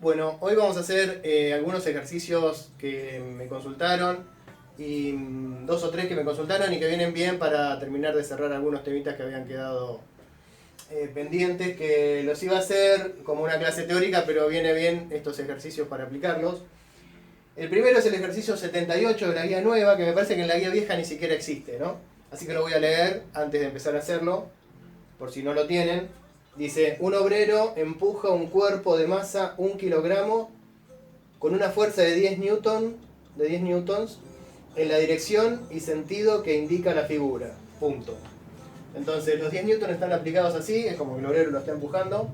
Bueno, hoy vamos a hacer algunos ejercicios que me consultaron y dos o tres que me consultaron y que vienen bien para terminar de cerrar algunos temitas que habían quedado pendientes, que los iba a hacer como una clase teórica, pero viene bien estos ejercicios para aplicarlos. El primero es el ejercicio 78 de la guía nueva, que me parece que en la guía vieja ni siquiera existe, ¿no? Así que lo voy a leer antes de empezar a hacerlo, por si no lo tienen. Dice, un obrero empuja un cuerpo de masa 1 kilogramo con una fuerza de 10 newtons en la dirección y sentido que indica la figura. Punto. Entonces los 10 newtons están aplicados así, es como que el obrero lo está empujando.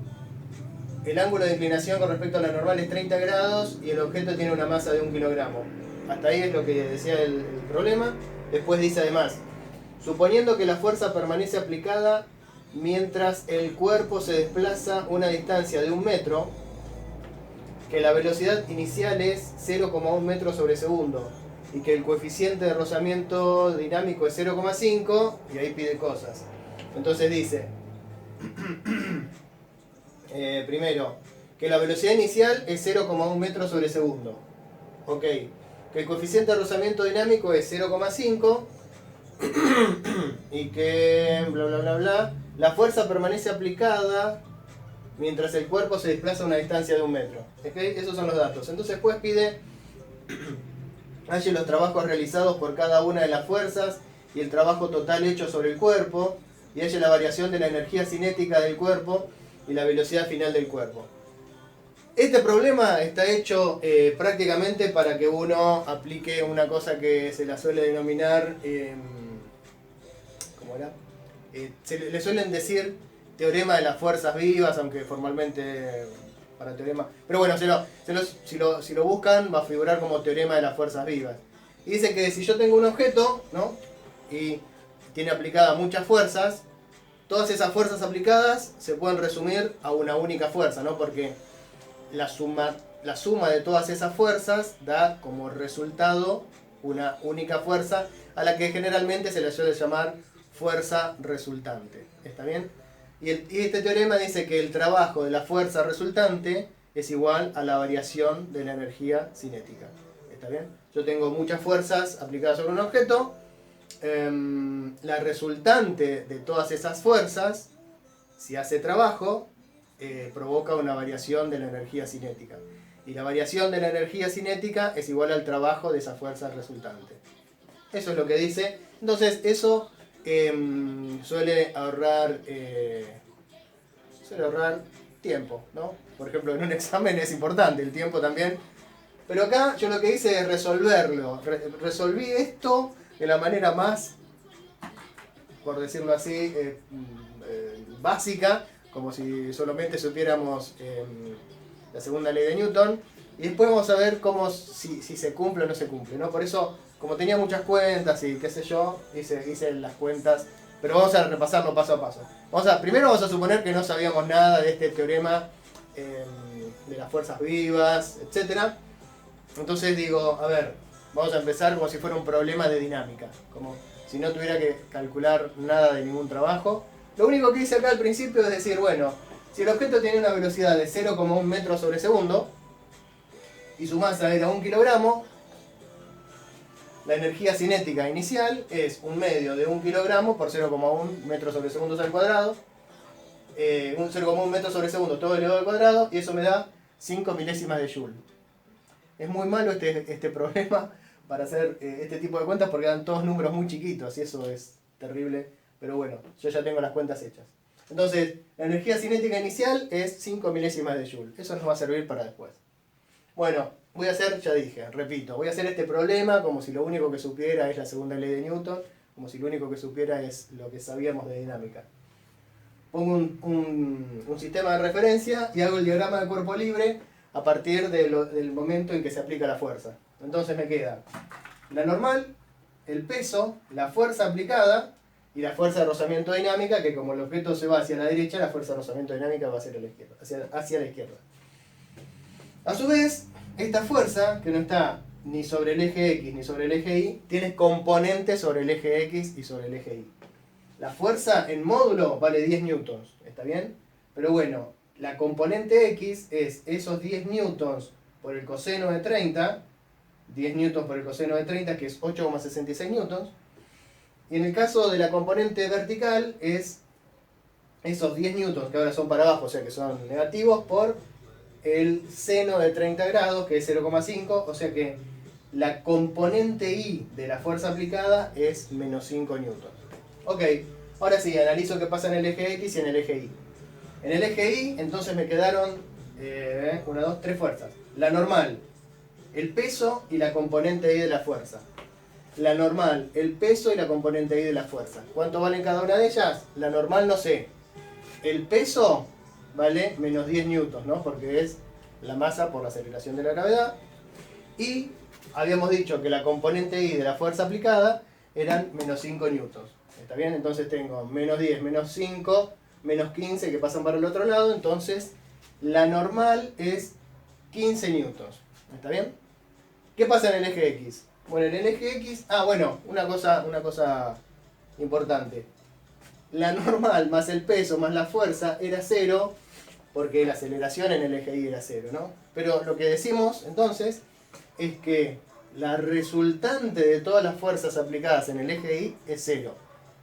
El ángulo de inclinación con respecto a la normal es 30 grados y el objeto tiene una masa de 1 kilogramo. Hasta ahí es lo que decía el problema. Después dice además, suponiendo que la fuerza permanece aplicada mientras el cuerpo se desplaza una distancia de 1 metro, que la velocidad inicial es 0,1 metros sobre segundo y que el coeficiente de rozamiento dinámico es 0,5, y ahí pide cosas. Entonces dice, primero, que la velocidad inicial es 0,1 metros sobre segundo. Ok, que el coeficiente de rozamiento dinámico es 0,5 y que bla bla bla bla. La fuerza permanece aplicada mientras el cuerpo se desplaza a una distancia de 1 metro. ¿Okay? Esos son los datos. Entonces después pide halle los trabajos realizados por cada una de las fuerzas y el trabajo total hecho sobre el cuerpo, y halle la variación de la energía cinética del cuerpo y la velocidad final del cuerpo. Este problema está hecho prácticamente para que uno aplique una cosa que se la suele denominar... ¿cómo era? Le suelen decir teorema de las fuerzas vivas, aunque formalmente para teorema... Pero bueno, si lo buscan va a figurar como teorema de las fuerzas vivas. Y dice que si yo tengo un objeto, ¿no?, y tiene aplicadas muchas fuerzas, todas esas fuerzas aplicadas se pueden resumir a una única fuerza, ¿no? Porque la suma de todas esas fuerzas da como resultado una única fuerza, a la que generalmente se le suele llamar fuerza resultante. ¿Está bien? Y este teorema dice que el trabajo de la fuerza resultante es igual a la variación de la energía cinética. ¿Está bien? Yo tengo muchas fuerzas aplicadas sobre un objeto. La resultante de todas esas fuerzas, si hace trabajo, provoca una variación de la energía cinética. Y la variación de la energía cinética es igual al trabajo de esa fuerza resultante. Eso es lo que dice. Entonces eso suele ahorrar tiempo, ¿no? Por ejemplo, en un examen es importante el tiempo también. Pero acá yo lo que hice es resolverlo. Resolví esto de la manera más, por decirlo así, básica, como si solamente supiéramos la segunda ley de Newton, y después vamos a ver si se cumple o no se cumple, ¿no? Por eso, como tenía muchas cuentas y qué sé yo, hice las cuentas, pero vamos a repasarlo paso a paso. Primero vamos a suponer que no sabíamos nada de este teorema de las fuerzas vivas, etc. Entonces digo, a ver, vamos a empezar como si fuera un problema de dinámica, como si no tuviera que calcular nada de ningún trabajo. Lo único que hice acá al principio es decir, bueno, si el objeto tiene una velocidad de 0,1 metros sobre segundo y su masa era 1 kilogramo, la energía cinética inicial es un medio de 1 kilogramo por 0,1 metros sobre segundos al cuadrado, 0,1 metros sobre segundo todo elevado al cuadrado, y eso me da 5 milésimas de joule. Es muy malo este problema para hacer este tipo de cuentas porque dan todos números muy chiquitos y eso es terrible, pero bueno, yo ya tengo las cuentas hechas. Entonces, la energía cinética inicial es 5 milésimas de joule. Eso nos va a servir para después. Bueno, voy a hacer, ya dije, repito, voy a hacer este problema como si lo único que supiera es la segunda ley de Newton, como si lo único que supiera es lo que sabíamos de dinámica. Pongo un sistema de referencia y hago el diagrama de cuerpo libre a partir del momento en que se aplica la fuerza. Entonces me queda la normal, el peso, la fuerza aplicada y la fuerza de rozamiento dinámica, que como el objeto se va hacia la derecha, la fuerza de rozamiento dinámica va hacia la izquierda, hacia la izquierda. A su vez, esta fuerza, que no está ni sobre el eje X ni sobre el eje Y, tiene componentes sobre el eje X y sobre el eje Y. La fuerza en módulo vale 10 newtons, ¿está bien? Pero bueno, la componente X es esos 10 newtons por el coseno de 30, 10 newtons por el coseno de 30, que es 8,66 newtons. Y en el caso de la componente vertical es esos 10 newtons, que ahora son para abajo, o sea que son negativos, por el seno de 30 grados, que es 0,5, o sea que la componente I de la fuerza aplicada es menos 5 newtons. Ok, ahora sí, analizo qué pasa en el eje X y en el eje Y. En el eje Y, entonces me quedaron 1, 2, 3 fuerzas. La normal, el peso y la componente I de la fuerza. La normal, el peso y la componente I de la fuerza. ¿Cuánto valen cada una de ellas? La normal no sé. El peso vale menos 10 newtons, ¿no? Porque es la masa por la aceleración de la gravedad. Y habíamos dicho que la componente I de la fuerza aplicada eran menos 5 newtons. ¿Está bien? Entonces tengo menos 10, menos 5, menos 15 que pasan para el otro lado. Entonces la normal es 15 newtons. ¿Está bien? ¿Qué pasa en el eje X? Bueno, en el eje X... una cosa importante. La normal más el peso más la fuerza era 0, porque la aceleración en el eje Y era 0, ¿no? Pero lo que decimos entonces es que la resultante de todas las fuerzas aplicadas en el eje Y es 0.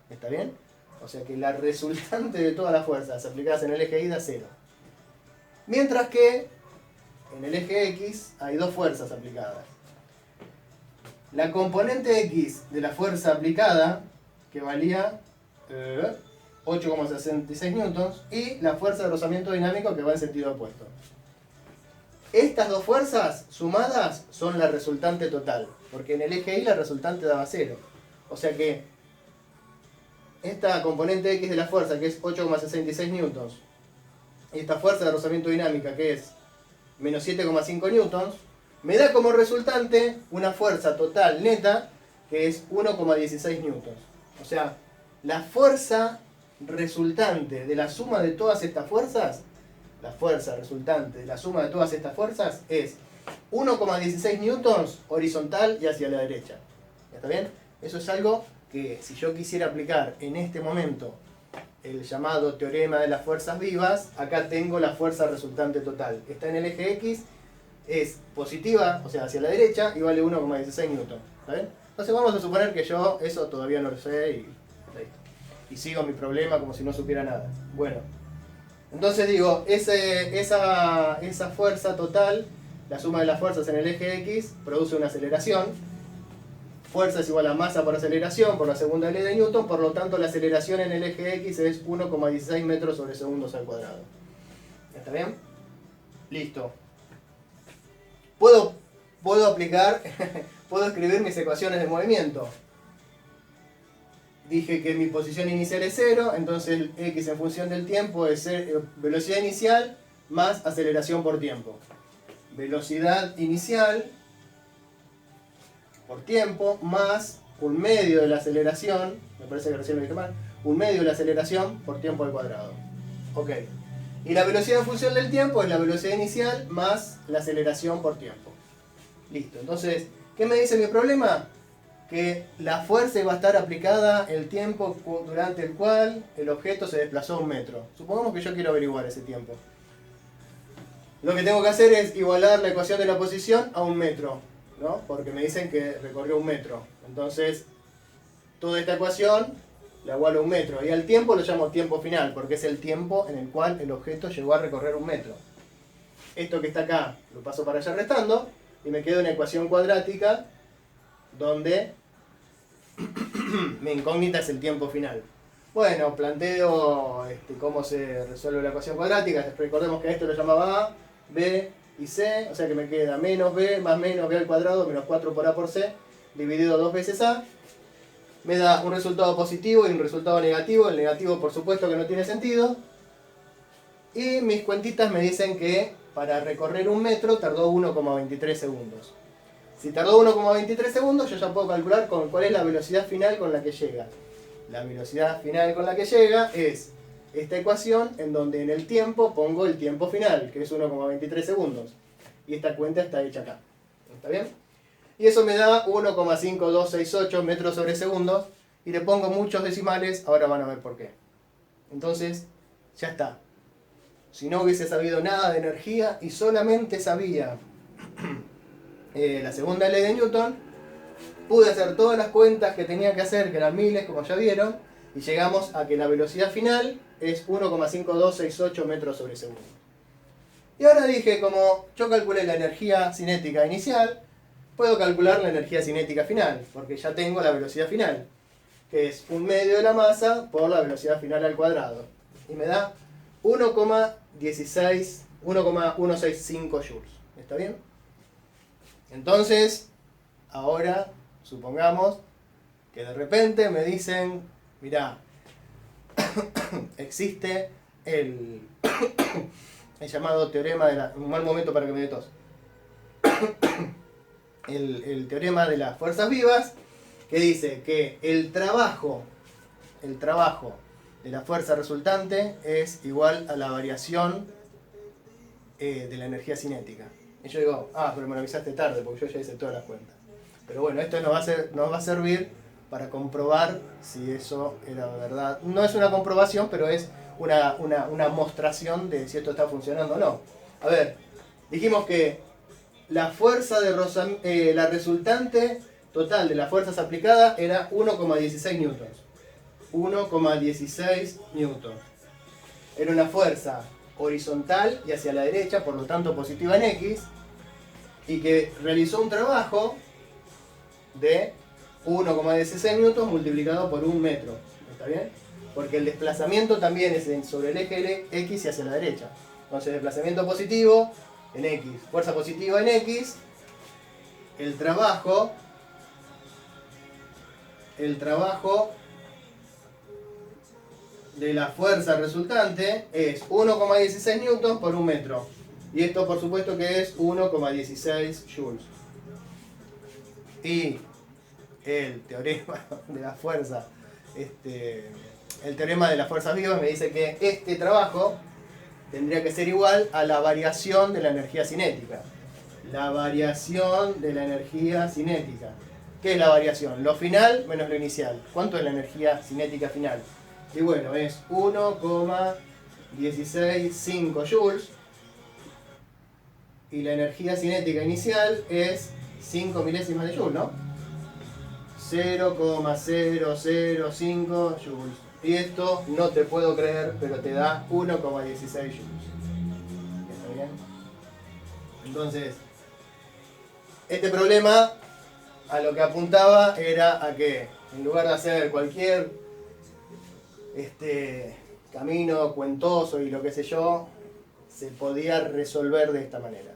¿Está bien? O sea que la resultante de todas las fuerzas aplicadas en el eje Y da 0. Mientras que en el eje X hay dos fuerzas aplicadas. La componente X de la fuerza aplicada, que valía 8,66 newtons, y la fuerza de rozamiento dinámico, que va en sentido opuesto. Estas dos fuerzas sumadas son la resultante total, porque en el eje Y la resultante daba 0. O sea que esta componente X de la fuerza, que es 8,66 newtons, y esta fuerza de rozamiento dinámica, que es menos 7,5 newtons, me da como resultante una fuerza total neta, que es 1,16 newtons. O sea, la fuerza resultante de la suma de todas estas fuerzas, la fuerza resultante de la suma de todas estas fuerzas es 1,16 newtons horizontal y hacia la derecha. ¿Está bien? Eso es algo que si yo quisiera aplicar en este momento el llamado teorema de las fuerzas vivas, acá tengo la fuerza resultante total. Está en el eje X, es positiva, o sea, hacia la derecha, y vale 1,16 newtons. ¿Está bien? Entonces vamos a suponer que yo eso todavía no lo sé y sigo mi problema como si no supiera nada. Bueno, entonces digo, esa fuerza total, la suma de las fuerzas en el eje X, produce una aceleración. Fuerza es igual a masa por aceleración, por la segunda ley de Newton, por lo tanto la aceleración en el eje X es 1,16 metros sobre segundos al cuadrado. ¿Está bien? Listo. Puedo aplicar, puedo escribir mis ecuaciones de movimiento. Dije que mi posición inicial es 0, entonces el X en función del tiempo es velocidad inicial más aceleración por tiempo. Velocidad inicial por tiempo más un medio de la aceleración, me parece que recién lo dije mal, un medio de la aceleración por tiempo al cuadrado. Ok. Y la velocidad en función del tiempo es la velocidad inicial más la aceleración por tiempo. Listo. Entonces, ¿qué me dice mi problema? Que la fuerza iba a estar aplicada el tiempo durante el cual el objeto se desplazó 1 metro. Supongamos que yo quiero averiguar ese tiempo. Lo que tengo que hacer es igualar la ecuación de la posición a 1 metro, ¿no? Porque me dicen que recorrió 1 metro. Entonces, toda esta ecuación la igualo a 1 metro. Y al tiempo lo llamo tiempo final, porque es el tiempo en el cual el objeto llegó a recorrer 1 metro. Esto que está acá lo paso para allá restando y me queda una ecuación cuadrática donde mi incógnita es el tiempo final. Bueno, planteo cómo se resuelve la ecuación cuadrática. Recordemos que a esto lo llamaba A, B y C, o sea que me queda menos B más menos B al cuadrado menos 4 por A por C dividido 2 veces A. Me da un resultado positivo y un resultado negativo. El negativo por supuesto que no tiene sentido. Y mis cuentitas me dicen que para recorrer 1 metro tardó 1,23 segundos. Si tardó 1,23 segundos, yo ya puedo calcular cuál es la velocidad final con la que llega. La velocidad final con la que llega es esta ecuación en donde en el tiempo pongo el tiempo final, que es 1,23 segundos. Y esta cuenta está hecha acá. ¿Está bien? Y eso me da 1,5268 metros sobre segundos. Y le pongo muchos decimales, ahora van a ver por qué. Entonces, ya está. si no hubiese sabido nada de energía y solamente sabía la segunda ley de Newton, pude hacer todas las cuentas que tenía que hacer, que eran miles, como ya vieron, y llegamos a que la velocidad final es 1,5268 metros sobre segundo. Y ahora dije, como yo calculé la energía cinética inicial, puedo calcular la energía cinética final, porque ya tengo la velocidad final, que es 1/2 de la masa por la velocidad final al cuadrado. Y me da 1,165 joules. ¿Está bien? Entonces, ahora, supongamos que de repente me dicen, mirá, existe el llamado teorema de la... Un mal momento para que me dé tos. El teorema de las fuerzas vivas, que dice que el trabajo de la fuerza resultante es igual a la variación de la energía cinética. Y yo digo, pero me lo avisaste tarde porque yo ya hice todas las cuentas. Pero bueno, esto nos va a servir para comprobar si eso era verdad. No es una comprobación, pero es una mostración de si esto está funcionando o no. A ver, dijimos que la fuerza de la resultante total de las fuerzas aplicadas era 1,16 newtons. 1,16 newtons. Era una fuerza horizontal y hacia la derecha, por lo tanto positiva en X, y que realizó un trabajo de 1,16 newtons multiplicado por 1 metro. ¿Está bien? Porque el desplazamiento también es sobre el eje X y hacia la derecha. Entonces, desplazamiento positivo en X, fuerza positiva en X, el trabajo de la fuerza resultante es 1,16 newtons por 1 metro. Y esto por supuesto que es 1,16 joules. Y el teorema de la fuerza, el teorema de las fuerzas vivas me dice que este trabajo tendría que ser igual a la variación de la energía cinética. La variación de la energía cinética. ¿Qué es la variación? Lo final menos lo inicial. ¿Cuánto es la energía cinética final? Y bueno, es 1,165 joules. Y la energía cinética inicial es 5 milésimas de joule, ¿no? 0,005 joules. Y esto no te puedo creer, pero te da 1,16 joules. ¿Está bien? Entonces, este problema a lo que apuntaba era a que en lugar de hacer cualquier camino cuentoso y lo que sé yo, se podía resolver de esta manera.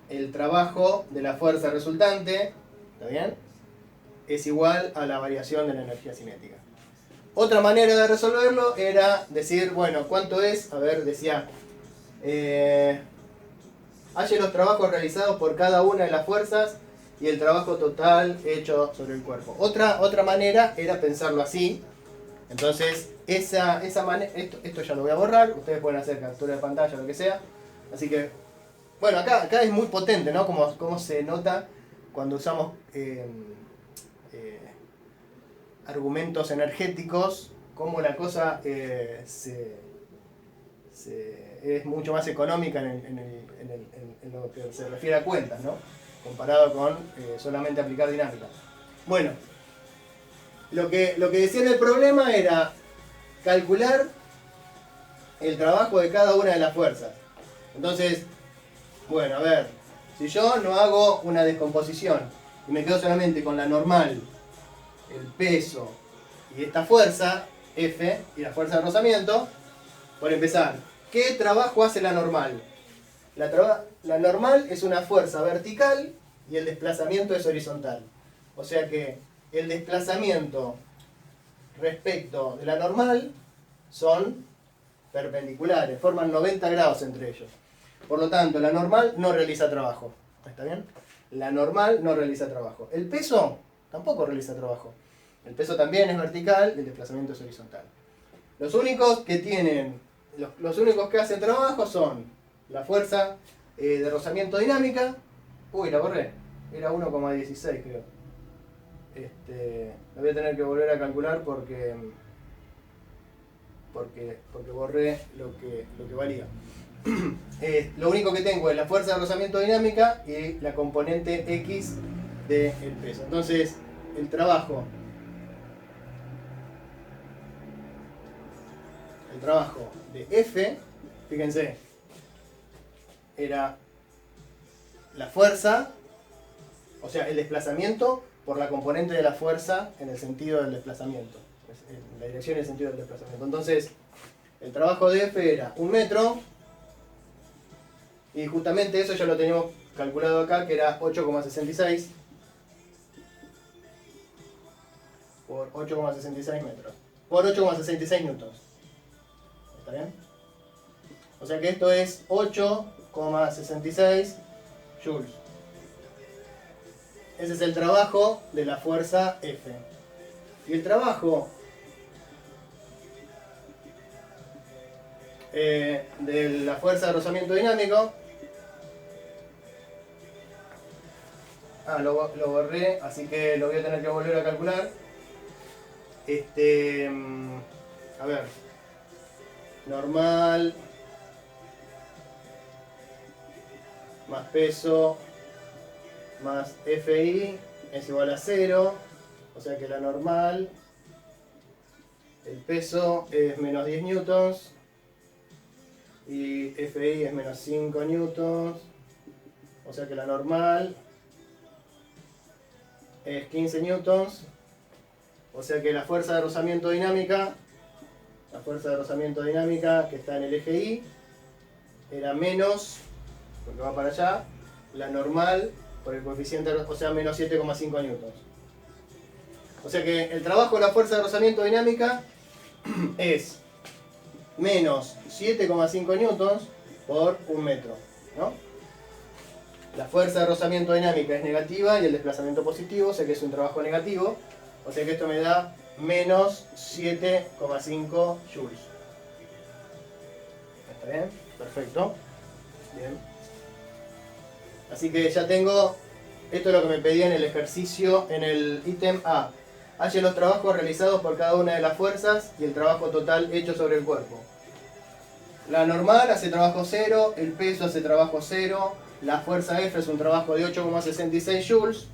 El trabajo de la fuerza resultante, ¿está bien?, es igual a la variación de la energía cinética. Otra manera de resolverlo era decir, bueno, ¿cuánto es? A ver, decía, halle los trabajos realizados por cada una de las fuerzas y el trabajo total hecho sobre el cuerpo. Otra manera era pensarlo así. Entonces, esa manera, esto ya lo voy a borrar, ustedes pueden hacer captura de pantalla, lo que sea. Así que, bueno, acá es muy potente, ¿no? Como se nota cuando usamos argumentos energéticos, cómo la cosa es mucho más económica en lo que se refiere a cuentas, ¿no? Comparado con solamente aplicar dinámica. Bueno, lo que decía en el problema era calcular el trabajo de cada una de las fuerzas. Entonces, bueno, a ver, si yo no hago una descomposición y me quedo solamente con la normal, el peso y esta fuerza, F, y la fuerza de rozamiento, por empezar, ¿qué trabajo hace la normal? La normal es una fuerza vertical y el desplazamiento es horizontal. O sea que el desplazamiento respecto de la normal son perpendiculares, forman 90 grados entre ellos. Por lo tanto, la normal no realiza trabajo. ¿Está bien? La normal no realiza trabajo. El peso tampoco realiza trabajo. El peso también es vertical, el desplazamiento es horizontal. Los únicos que hacen trabajo son la fuerza de rozamiento dinámica. Uy, la borré. Era 1,16 creo. Lo voy a tener que volver a calcular porque porque borré lo que valía. Lo único que tengo es la fuerza de rozamiento dinámica y la componente X del peso. Entonces, el trabajo de F, fíjense, era la fuerza, o sea, el desplazamiento por la componente de la fuerza en el sentido del desplazamiento, en la dirección y el sentido del desplazamiento. Entonces, el trabajo de F era 1 metro, y justamente eso ya lo teníamos calculado acá, que era 8,66 por 8,66 metros, por 8,66 newtons. ¿Está bien? O sea que esto es 8,66 joules. Ese es el trabajo de la fuerza F. Y el trabajo de la fuerza de rozamiento dinámico, lo borré, así que lo voy a tener que volver a calcular. A ver, normal más peso más FI es igual a 0, o sea que la normal, el peso es menos 10 newtons y FI es menos 5 newtons, o sea que la normal es 15 newtons, o sea que la fuerza de rozamiento dinámica, que está en el eje Y, era menos, porque va para allá, la normal por el coeficiente, o sea, menos 7,5 newtons. O sea que el trabajo de la fuerza de rozamiento dinámica es menos 7,5 newtons por 1 metro, ¿no? La fuerza de rozamiento dinámica es negativa y el desplazamiento positivo, o sea que es un trabajo negativo, o sea que esto me da menos 7,5 joules. ¿Está bien? Perfecto. Bien. Así que ya tengo, esto es lo que me pedía en el ejercicio, en el ítem A. Halle los trabajos realizados por cada una de las fuerzas y el trabajo total hecho sobre el cuerpo. La normal hace trabajo 0, el peso hace trabajo 0, la fuerza F es un trabajo de 8,66 joules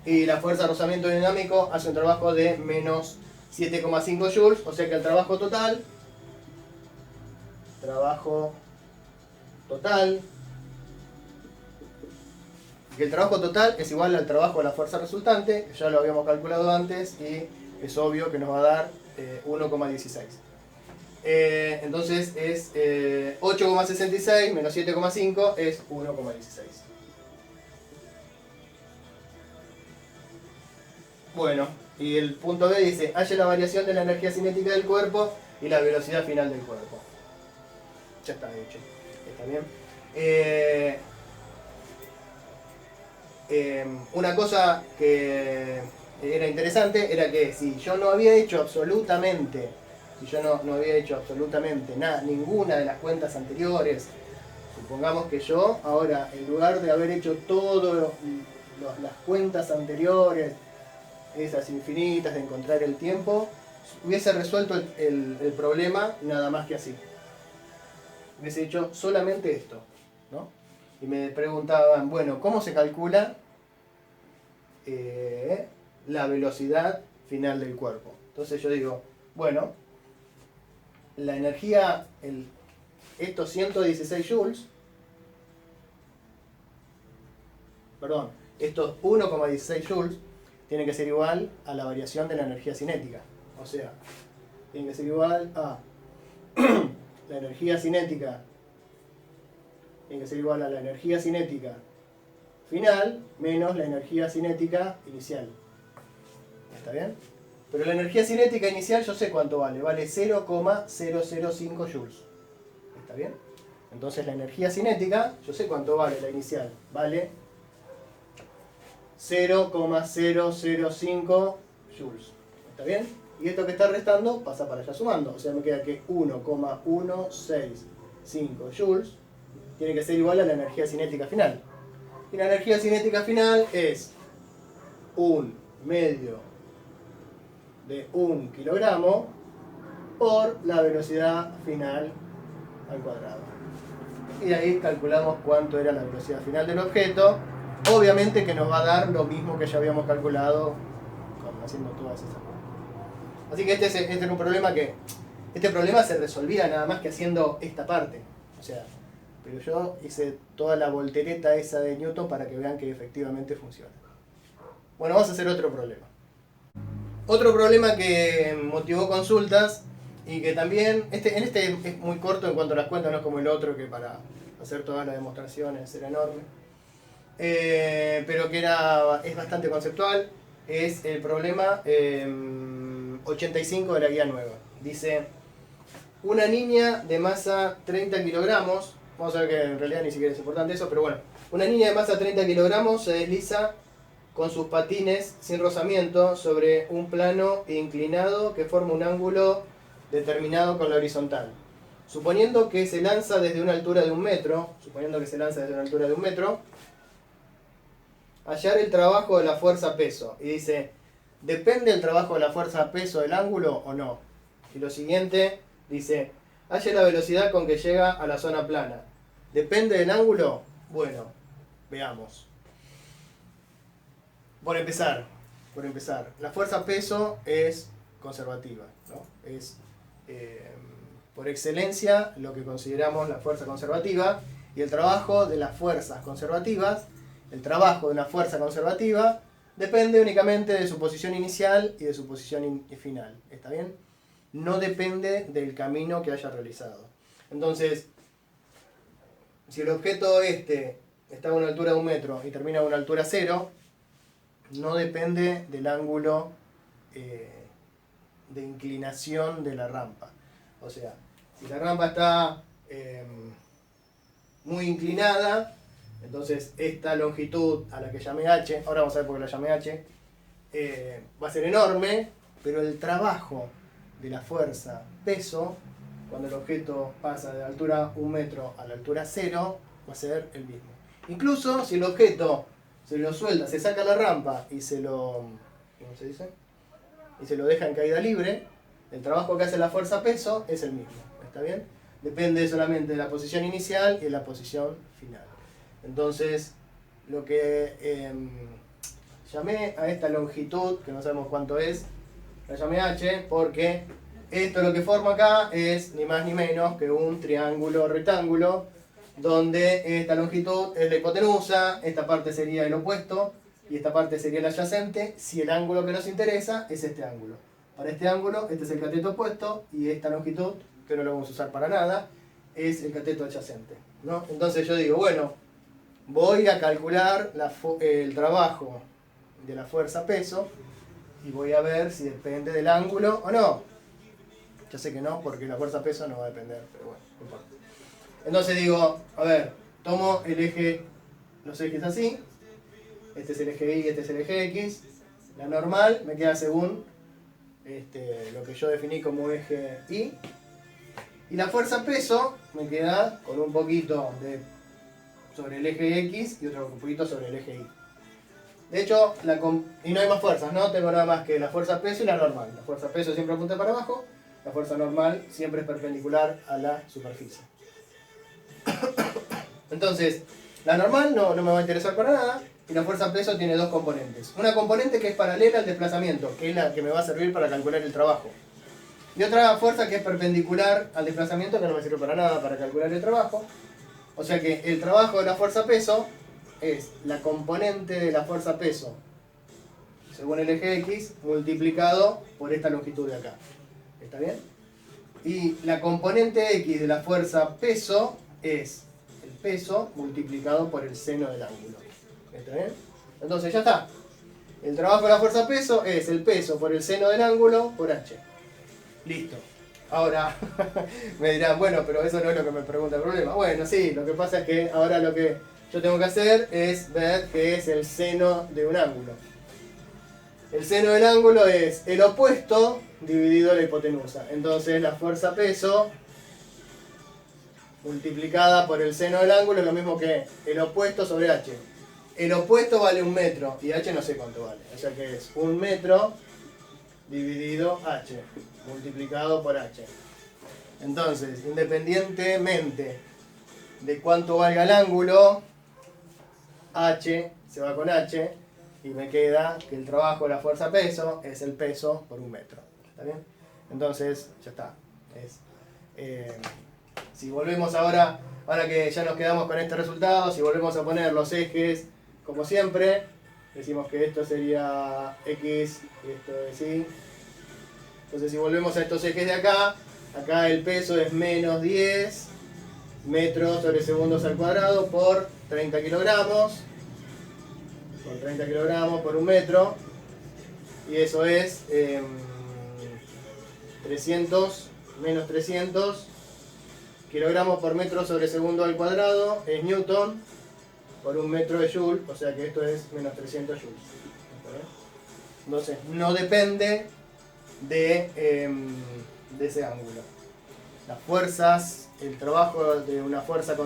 y la fuerza de rozamiento dinámico hace un trabajo de menos 7,5 joules, o sea que el trabajo total que el trabajo total es igual al trabajo de la fuerza resultante, que ya lo habíamos calculado antes y es obvio que nos va a dar 1,16. Entonces es 8,66 menos 7,5 es 1,16. Bueno, y el punto B dice, halle la variación de la energía cinética del cuerpo y la velocidad final del cuerpo. Ya está hecho. ¿Está bien? Una cosa que era interesante era que si yo no había hecho absolutamente nada, ninguna de las cuentas anteriores, supongamos que yo ahora, en lugar de haber hecho todas las cuentas anteriores, esas infinitas de encontrar el tiempo, hubiese resuelto el problema nada más que así. Hubiese hecho solamente esto, ¿no? Y me preguntaban, bueno, ¿cómo se calcula la velocidad final del cuerpo? Entonces yo digo, bueno, la energía, estos 116 joules, perdón, estos 1,16 joules tienen que ser igual a la variación de la energía cinética. O sea, tiene que ser igual a la energía cinética, tiene que ser igual a la energía cinética final menos la energía cinética inicial. ¿Está bien? Pero la energía cinética inicial yo sé cuánto vale. Vale 0,005 joules. ¿Está bien? Entonces la energía cinética, yo sé cuánto vale la inicial. Vale 0,005 joules. ¿Está bien? Y esto que está restando pasa para allá sumando. O sea, me queda que 1,165 joules tiene que ser igual a la energía cinética final. Y la energía cinética final es 1 medio de 1 kilogramo por la velocidad final al cuadrado. Y de ahí calculamos cuánto era la velocidad final del objeto. Obviamente que nos va a dar lo mismo que ya habíamos calculado haciendo todas esas cosas. Así que este era un problema que... Este problema se resolvía nada más que haciendo esta parte. O sea, pero yo hice toda la voltereta esa de Newton para que vean que efectivamente funciona. Bueno, vamos a hacer otro problema. Otro problema que motivó consultas y que también... en este es muy corto en cuanto a las cuentas, no es como el otro que para hacer todas las demostraciones era enorme. Pero que es bastante conceptual. Es el problema 85 de la guía nueva. Dice, una niña de masa 30 kilogramos, vamos a ver que en realidad ni siquiera es importante eso, pero bueno, una niña de masa 30 kilogramos se desliza con sus patines sin rozamiento sobre un plano inclinado que forma un ángulo determinado con la horizontal. Suponiendo que se lanza desde una altura de 1 metro, hallar el trabajo de la fuerza-peso. Y dice, ¿depende el trabajo de la fuerza-peso del ángulo o no? Y lo siguiente dice, halle la velocidad con que llega a la zona plana. ¿Depende del ángulo? Bueno, veamos. Por empezar, la fuerza-peso es conservativa, ¿no? Es por excelencia lo que consideramos la fuerza conservativa, y el trabajo de las fuerzas conservativas, el trabajo de una fuerza conservativa depende únicamente de su posición inicial y de su posición final. ¿Está bien? No depende del camino que haya realizado. Entonces, si el objeto está a una altura de 1 metro y termina a una altura 0, no depende del ángulo de inclinación de la rampa. O sea, si la rampa está muy inclinada, entonces esta longitud a la que llamé h, ahora vamos a ver por qué la llamé h, va a ser enorme, pero el trabajo de la fuerza peso, cuando el objeto pasa de la altura 1 metro a la altura 0, va a ser el mismo. Incluso si el objeto se lo suelta, se saca la rampa y se lo... ¿cómo se dice? Y se lo deja en caída libre, el trabajo que hace la fuerza peso es el mismo. ¿Está bien? Depende solamente de la posición inicial y de la posición final. Entonces, lo que llamé a esta longitud, que no sabemos cuánto es, la llamé h porque esto lo que forma acá es ni más ni menos que un triángulo rectángulo, donde esta longitud es la hipotenusa, esta parte sería el opuesto y esta parte sería el adyacente, si el ángulo que nos interesa es este ángulo. Para este ángulo, este es el cateto opuesto y esta longitud, que no lo vamos a usar para nada, es el cateto adyacente, ¿no? Entonces yo digo, bueno, voy a calcular el trabajo de la fuerza peso y voy a ver si depende del ángulo o no. Yo sé que no, porque la fuerza peso no va a depender, pero bueno, no importa. Entonces digo, a ver, tomo el eje, los ejes así, este es el eje Y, este es el eje X, la normal me queda según lo que yo definí como eje Y, y la fuerza peso me queda con un poquito sobre el eje X y otro poquito sobre el eje Y. De hecho, y no hay más fuerzas, ¿no? Tengo nada más que la fuerza peso y la normal. La fuerza peso siempre apunta para abajo, la fuerza normal siempre es perpendicular a la superficie. Entonces, la normal no me va a interesar para nada, y la fuerza peso tiene dos componentes. Una componente que es paralela al desplazamiento, que es la que me va a servir para calcular el trabajo. Y otra fuerza que es perpendicular al desplazamiento, que no me sirve para nada para calcular el trabajo. O sea que el trabajo de la fuerza peso es la componente de la fuerza peso según el eje X multiplicado por esta longitud de acá. ¿Está bien? Y la componente X de la fuerza peso es el peso multiplicado por el seno del ángulo. ¿Está bien? Entonces ya está. El trabajo de la fuerza peso es el peso por el seno del ángulo por h. Listo. Ahora me dirán, bueno, pero eso no es lo que me pregunta el problema. Bueno, sí, lo que pasa es que ahora lo que yo tengo que hacer es ver qué es el seno de un ángulo. El seno del ángulo es el opuesto dividido la hipotenusa. Entonces la fuerza peso multiplicada por el seno del ángulo es lo mismo que el opuesto sobre h. El opuesto vale 1 metro y h no sé cuánto vale. O sea que es 1 metro dividido h. multiplicado por h. Entonces, independientemente de cuánto valga el ángulo, h se va con h y me queda que el trabajo de la fuerza peso es el peso por un metro. ¿Está bien? Entonces, ya está. Si volvemos ahora que ya nos quedamos con este resultado, si volvemos a poner los ejes como siempre, decimos que esto sería x y esto es y. Entonces si volvemos a estos ejes de acá, acá el peso es menos 10 metros sobre segundos al cuadrado por 30 kilogramos. Por 30 kilogramos por un metro. Y eso es 300 menos 300 kilogramos por metro sobre segundo al cuadrado es newton por un metro de joule, o sea que esto es menos 300 joules. Entonces no depende de ese ángulo. Las fuerzas, el trabajo de una fuerza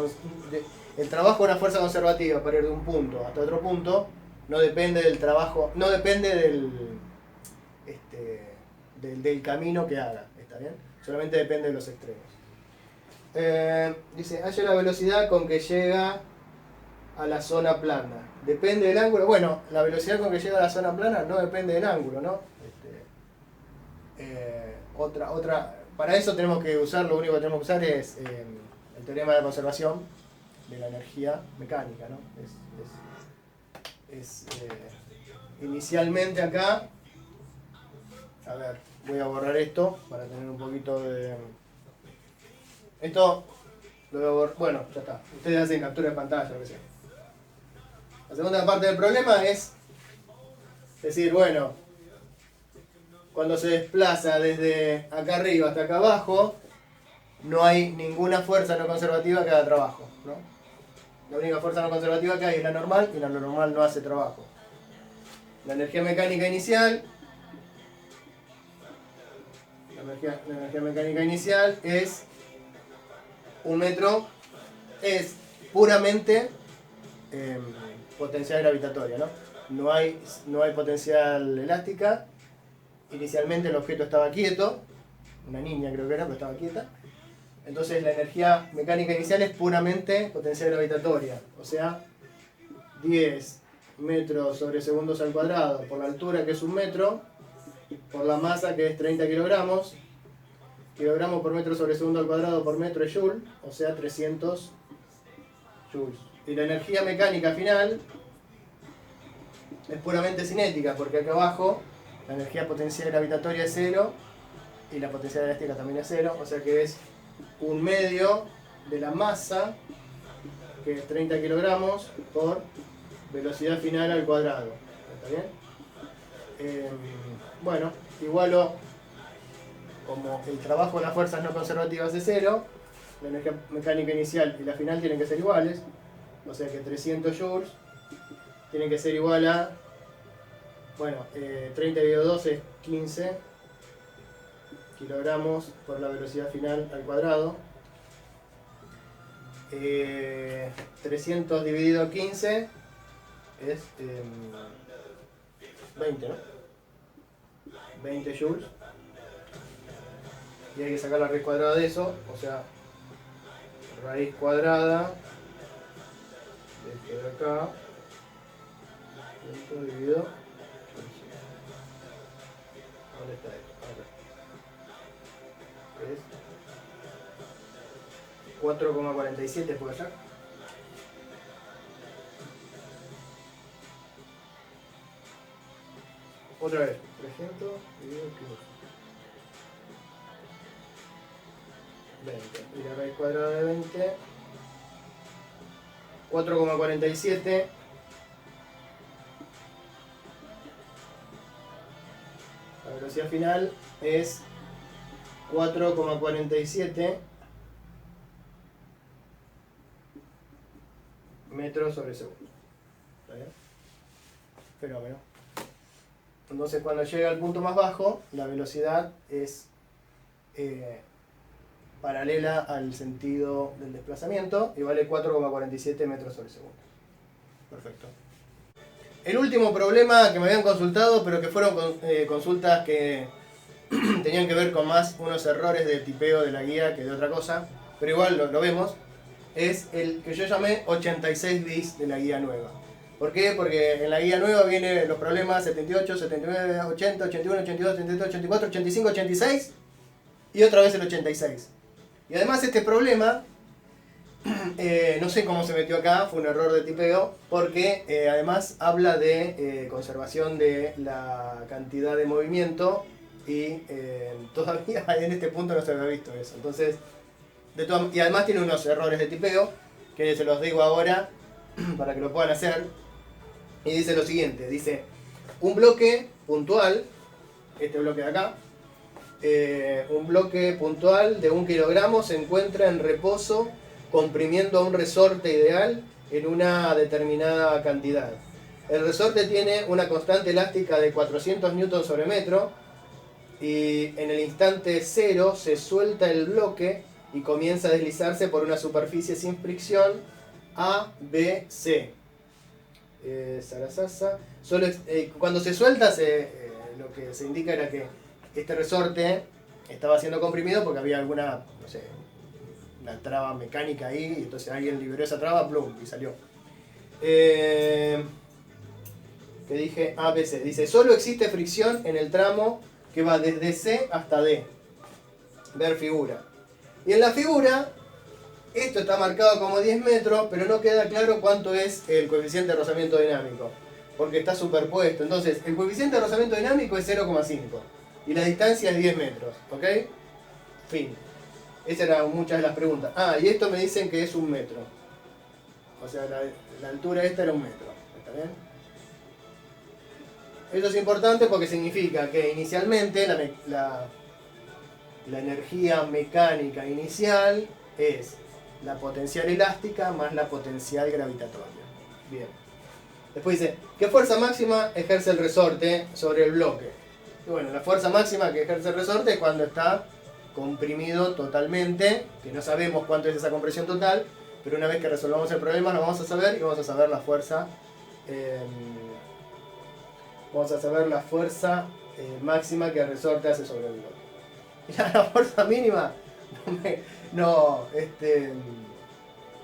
conservativa para ir de un punto hasta otro punto no depende del trabajo, no depende del camino que haga, ¿está bien? Solamente depende de los extremos. Dice, halla la velocidad con que llega a la zona plana. ¿Depende del ángulo? Bueno, la velocidad con que llega a la zona plana no depende del ángulo, ¿no? Para eso tenemos que usar, lo único que tenemos que usar es el teorema de conservación de la energía mecánica, ¿no? Inicialmente acá, a ver, voy a borrar esto para tener un poquito de... Esto lo voy a borrar, bueno, ya está. Ustedes hacen captura de pantalla, lo que sea. La segunda parte del problema es decir, bueno, cuando se desplaza desde acá arriba hasta acá abajo, no hay ninguna fuerza no conservativa que haga trabajo, ¿no? La única fuerza no conservativa que hay es la normal, y la normal no hace trabajo. La energía mecánica inicial, es un metro, es puramente potencial gravitatoria, ¿no? No hay potencial elástica. Inicialmente el objeto estaba quieto, una niña creo que era, pero estaba quieta. Entonces la energía mecánica inicial es puramente potencial gravitatoria, o sea, 10 metros sobre segundos al cuadrado por la altura que es un metro, por la masa que es 30 kilogramos, kilogramos por metro sobre segundo al cuadrado por metro es joule, o sea 300 joules. Y la energía mecánica final es puramente cinética, porque acá abajo la energía potencial gravitatoria es 0 y la potencial elástica también es 0, o sea que es un medio de la masa, que es 30 kilogramos, por velocidad final al cuadrado. ¿Está bien? Bueno, igualo, como el trabajo de las fuerzas no conservativas es 0, la energía mecánica inicial y la final tienen que ser iguales, o sea que 300 joules tienen que ser igual a, bueno, 30 dividido 2 es 15 kilogramos por la velocidad final al cuadrado. 300 dividido 15 es 20, ¿no? 20 joules. Y hay que sacar la raíz cuadrada de eso, o sea, raíz cuadrada de esto de acá, esto dividido 15. ¿Dónde está esto? Es 4,47, ¿puede ser? Otra vez, 300 dividido 15. 20. Y la raíz cuadrada de 20, 4,47. La velocidad final es 4,47 metros sobre segundo. ¿Está bien? Fenómeno. Entonces cuando llega al punto más bajo, la velocidad es paralela al sentido del desplazamiento y vale 4,47 metros sobre segundo. Perfecto. El último problema que me habían consultado, pero que fueron consultas que tenían que ver con más unos errores de tipeo de la guía que de otra cosa, pero igual lo vemos. Es el que yo llamé 86 bis de la guía nueva. ¿Por qué? Porque en la guía nueva vienen los problemas 78, 79, 80, 81, 82, 83, 84, 85, 86 y otra vez el 86. Y además este problema, no sé cómo se metió acá, fue un error de tipeo, porque además habla de conservación de la cantidad de movimiento y todavía en este punto no se había visto eso. Entonces, y además tiene unos errores de tipeo, que se los digo ahora para que lo puedan hacer. Y dice lo siguiente, dice, un bloque puntual, este bloque de acá, un bloque puntual de 1 kilogramo se encuentra en reposo comprimiendo a un resorte ideal en una determinada cantidad. El resorte tiene una constante elástica de 400 newton sobre metro y en el instante cero se suelta el bloque y comienza a deslizarse por una superficie sin fricción A, B, C. Cuando se suelta, lo que se indica era que este resorte estaba siendo comprimido porque había alguna, no sé, una traba mecánica ahí, y entonces alguien liberó esa traba, plum, y salió. Que dije ABC. Dice, solo existe fricción en el tramo que va desde C hasta D. Ver figura. Y en la figura, esto está marcado como 10 metros, pero no queda claro cuánto es el coeficiente de rozamiento dinámico, porque está superpuesto. Entonces, el coeficiente de rozamiento dinámico es 0,5 y la distancia es 10 metros, ¿ok? Fin. Esas eran muchas de las preguntas. Ah, y esto me dicen que es 1 metro. O sea, la altura esta era 1 metro. ¿Está bien? Eso es importante porque significa que inicialmente la energía mecánica inicial es la potencial elástica más la potencial gravitatoria. Bien. Después dice, ¿qué fuerza máxima ejerce el resorte sobre el bloque? Y bueno, la fuerza máxima que ejerce el resorte es cuando está comprimido totalmente, que no sabemos cuánto es esa compresión total, pero una vez que resolvamos el problema lo vamos a saber y vamos a saber la fuerza máxima que el resorte hace sobre el bloque. Y la fuerza mínima,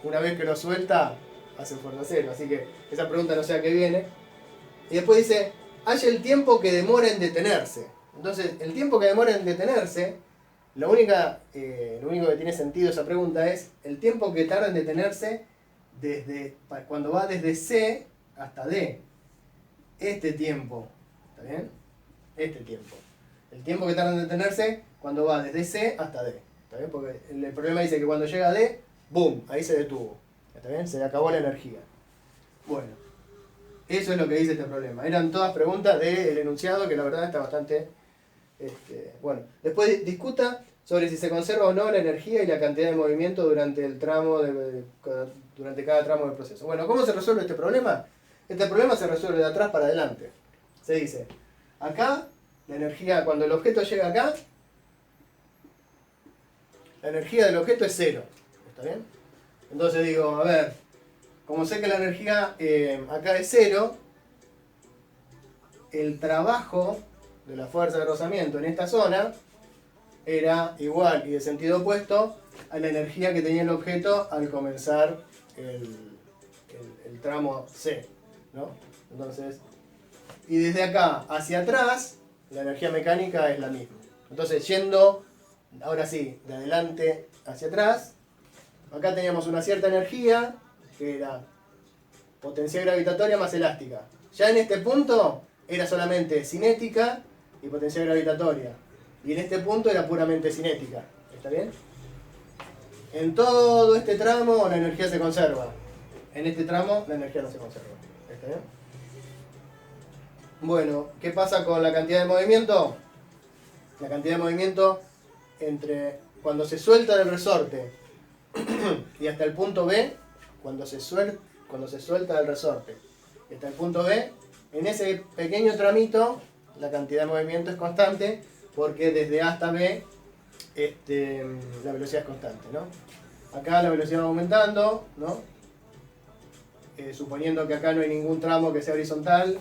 una vez que lo suelta, hace fuerza cero. Así que esa pregunta no sé a qué viene. Y después dice, haya el tiempo que demora en detenerse. Entonces, el tiempo que demora en detenerse, lo único que tiene sentido esa pregunta es el tiempo que tarda en detenerse cuando va desde C hasta D. Este tiempo, ¿está bien? Este tiempo. El tiempo que tarda en detenerse cuando va desde C hasta D. ¿Está bien? Porque el problema dice que cuando llega a D, ¡boom! Ahí se detuvo. ¿Está bien? Se le acabó la energía. Bueno, eso es lo que dice este problema. Eran todas preguntas del enunciado que la verdad está bastante... bueno, después discuta sobre si se conserva o no la energía y la cantidad de movimiento durante el tramo durante cada tramo del proceso. Bueno, ¿cómo se resuelve este problema? Este problema se resuelve de atrás para adelante. Se dice, acá, la energía, cuando el objeto llega acá, la energía del objeto es 0. ¿Está bien? Entonces digo, a ver, como sé que la energía acá es 0, el trabajo de la fuerza de rozamiento en esta zona era igual y de sentido opuesto a la energía que tenía el objeto al comenzar el tramo C, ¿no? Entonces, y desde acá hacia atrás, la energía mecánica es la misma. Entonces, yendo, ahora sí, de adelante hacia atrás, acá teníamos una cierta energía, que era potencial gravitatoria más elástica. Ya en este punto era solamente cinética y potencial gravitatoria. Y en este punto era puramente cinética. ¿Está bien? En todo este tramo la energía se conserva. En este tramo la energía no se conserva. ¿Está bien? Bueno, ¿qué pasa con la cantidad de movimiento? La cantidad de movimiento entre cuando se suelta del resorte y hasta el punto B, cuando se suelta del resorte y hasta el punto B, en ese pequeño tramito la cantidad de movimiento es constante porque desde A hasta B la velocidad es constante, ¿no? Acá la velocidad va aumentando, ¿no? Suponiendo que acá no hay ningún tramo que sea horizontal,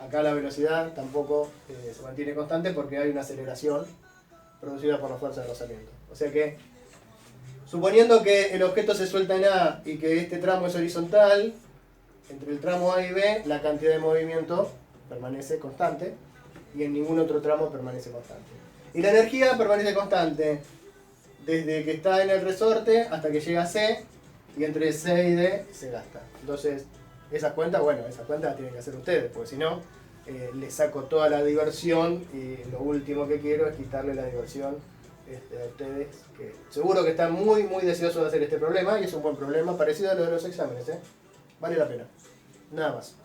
Acá la velocidad tampoco se mantiene constante porque hay una aceleración producida por la fuerza de rozamiento. O sea que, suponiendo que el objeto se suelta en A y que este tramo es horizontal, entre el tramo A y B la cantidad de movimiento permanece constante y en ningún otro tramo permanece constante. Y la energía permanece constante desde que está en el resorte hasta que llega a C, y entre C y D se gasta. Entonces, esas cuentas las tienen que hacer ustedes, porque si no, les saco toda la diversión y lo último que quiero es quitarle la diversión a ustedes, que seguro que están muy deseosos de hacer este problema, y es un buen problema, parecido a lo de los exámenes, ¿eh? Vale la pena. Nada más.